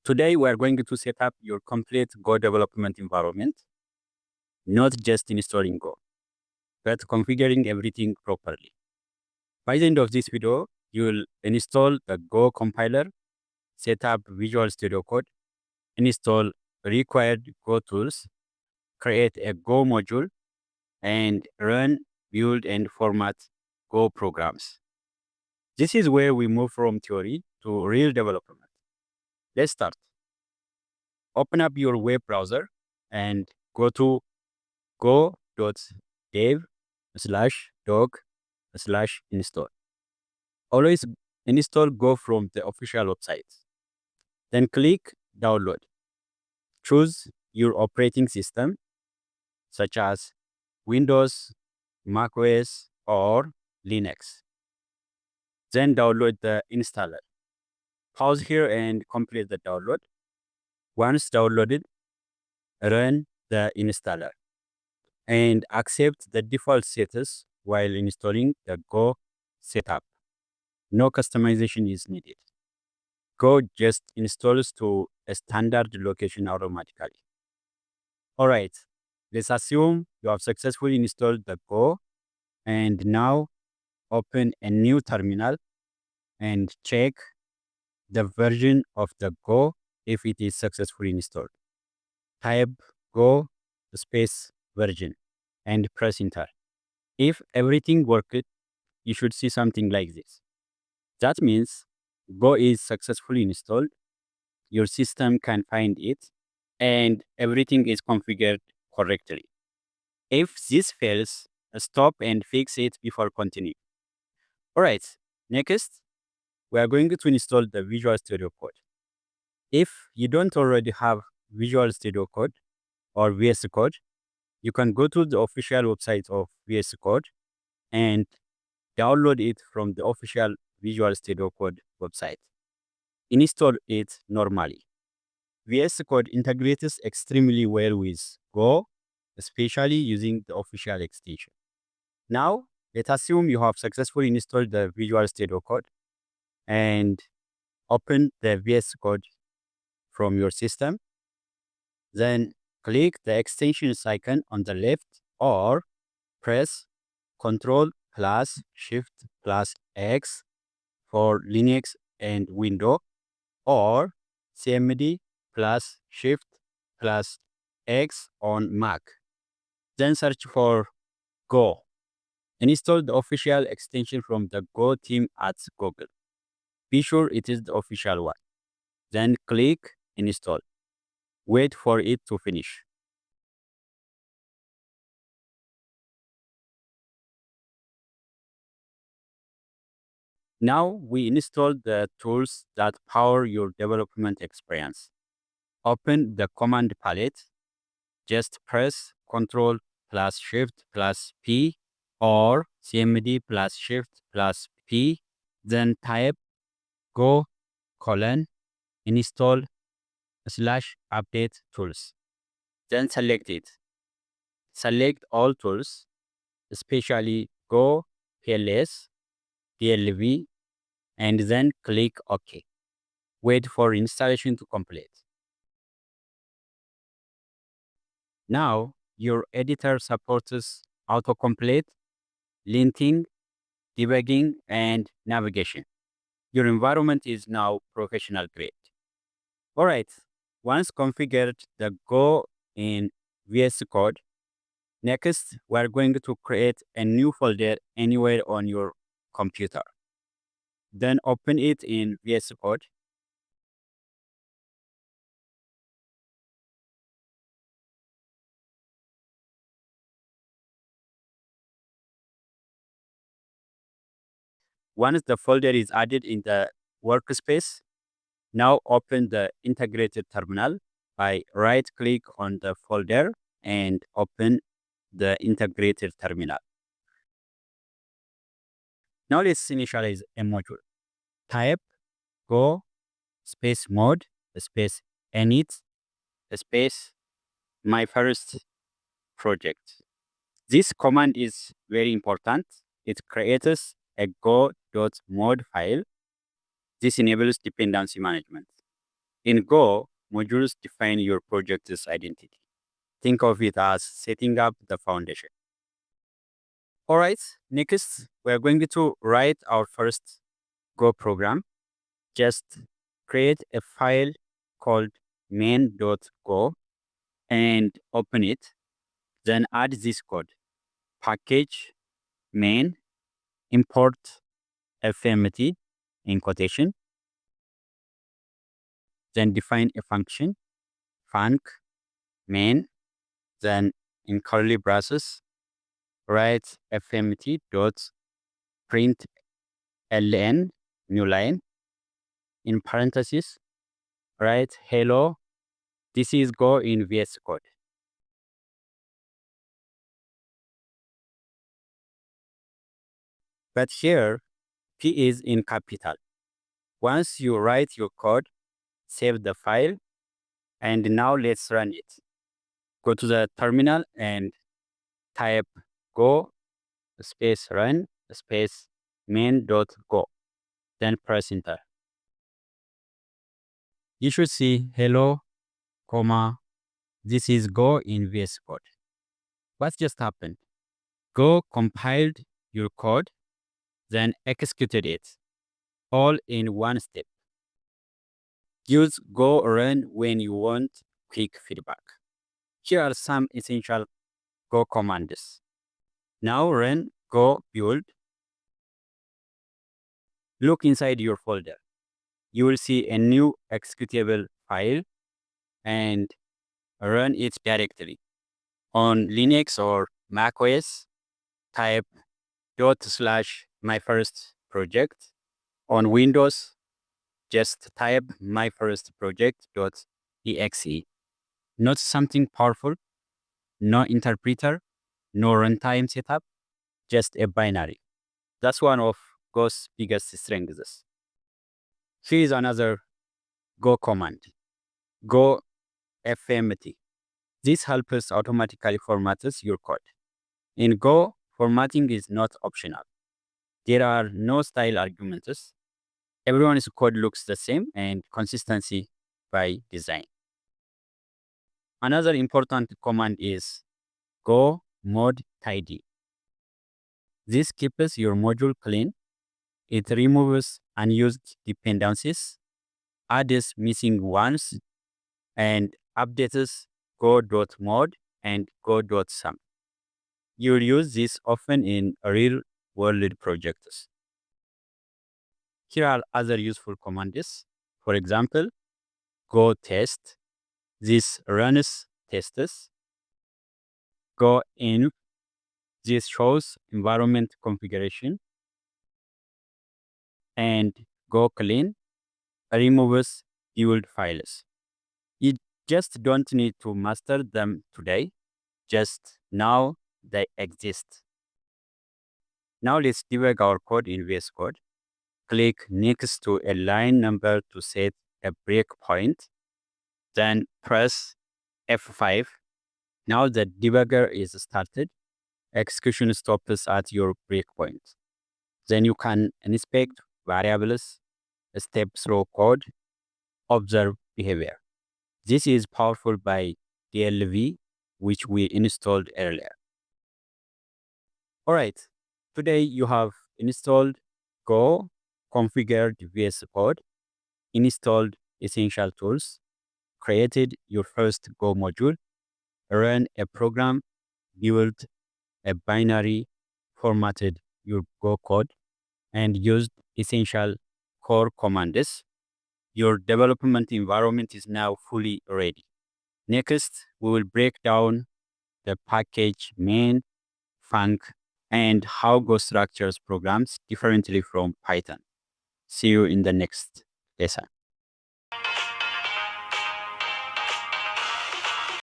Today, we are going to set up your complete Go development environment, not just installing Go, but configuring everything properly. By the end of this video, you'll install the Go compiler, set up Visual Studio Code, install required Go tools, create a Go module, and run, build, and format Go programs. This is where we move from theory to real development. Let's start. Open up your web browser and go to go.dev/doc/install. Always install Go from the official website. Then click download. Choose your operating system, such as Windows, macOS, or Linux. Then download the installer. Pause here and complete the download. Once downloaded, run the installer and accept the default status while installing the Go setup. No customization is needed. Go just installs to a standard location automatically. All right, let's assume you have successfully installed the Go, and now open a new terminal and check the version of the Go if it is successfully installed. Type Go space version and press enter. If everything worked, you should see something like this. That means Go is successfully installed, your system can find it, and everything is configured correctly. If this fails, stop and fix it before continuing. All right, next, we are going to install the Visual Studio Code. If you don't already have Visual Studio Code or VS Code, you can go to the official website of VS Code and download it from the official Visual Studio Code website. Install it normally. VS Code integrates extremely well with Go, especially using the official extension. Now, let's assume you have successfully installed the Visual Studio Code and open the VS Code from your system. Then click the extensions icon on the left or press Ctrl plus Shift plus X for Linux and Windows, or CMD plus Shift plus X on Mac. Then search for Go. Install the official extension from the Go team at Google. Be sure it is the official one. Then click Install. Wait for it to finish. Now we install the tools that power your development experience. Open the command palette. Just press Ctrl plus Shift plus P or CMD plus Shift plus P. Then type go install /update tools. Then select it. Select all tools, especially Go, PLS, DLV, and then click OK. Wait for installation to complete. Now, your editor supports autocomplete, linting, debugging, and navigation. Your environment is now professional grade. All right, once configured the Go in VS Code, next we're going to create a new folder anywhere on your computer. Then open it in VS Code. Once the folder is added in the workspace, now open the integrated terminal by right-click on the folder and open the integrated terminal. Now let's initialize a module. Type go space mod space init space my first project. This command is very important. It creates a go.mod file. This enables dependency management. In Go, modules define your project's identity. Think of it as setting up the foundation. All right, next, we're going to write our first Go program. Just create a file called main.go and open it. Then add this code, package main import fmt in quotation. Then define a function, func main, then in curly braces, write fmt dot print ln, new line, in parentheses, write hello, this is Go in vscode. But here, P is in capital. Once you write your code, save the file, and now let's run it. Go to the terminal and type go space run space main.go. Then press enter. You should see hello, comma, this is Go in VS Code. What just happened? Go compiled your code, then executed it, all in one step. Use Go run when you want quick feedback. Here are some essential Go commands. Now run Go build. Look inside your folder. You will see a new executable file and run it directly. On Linux or Mac OS, type /my first project. On Windows, just type my first project.exe. Not something powerful, no interpreter, no runtime setup, just a binary. That's one of Go's biggest strengths. Here is another Go command, go fmt. This helps automatically formats your code. In Go, formatting is not optional. There are no style arguments. Everyone's code looks the same and consistency by design. Another important command is go mod tidy. This keeps your module clean. It removes unused dependencies, adds missing ones, and updates go.mod and go.sum. You'll use this often in real-world projects. Here are other useful commands. For example, go test. This runs tests. Go in. This shows environment configuration. And go clean removes build files. You just don't need to master them today. Just now they exist. Now let's debug our code in VS Code. Click next to a line number to set a breakpoint. Then press F5. Now the debugger is started. Execution stops at your breakpoint. Then you can inspect variables, step through code, observe behavior. This is powerful by DLV, which we installed earlier. All right, today you have installed Go, configured VS Code, installed essential tools, created your first Go module, ran a program, built a binary, formatted your Go code, and used essential core commands. Your development environment is now fully ready. Next, we will break down the package main, func, and how Go structures programs differently from Python. See you in the next lesson.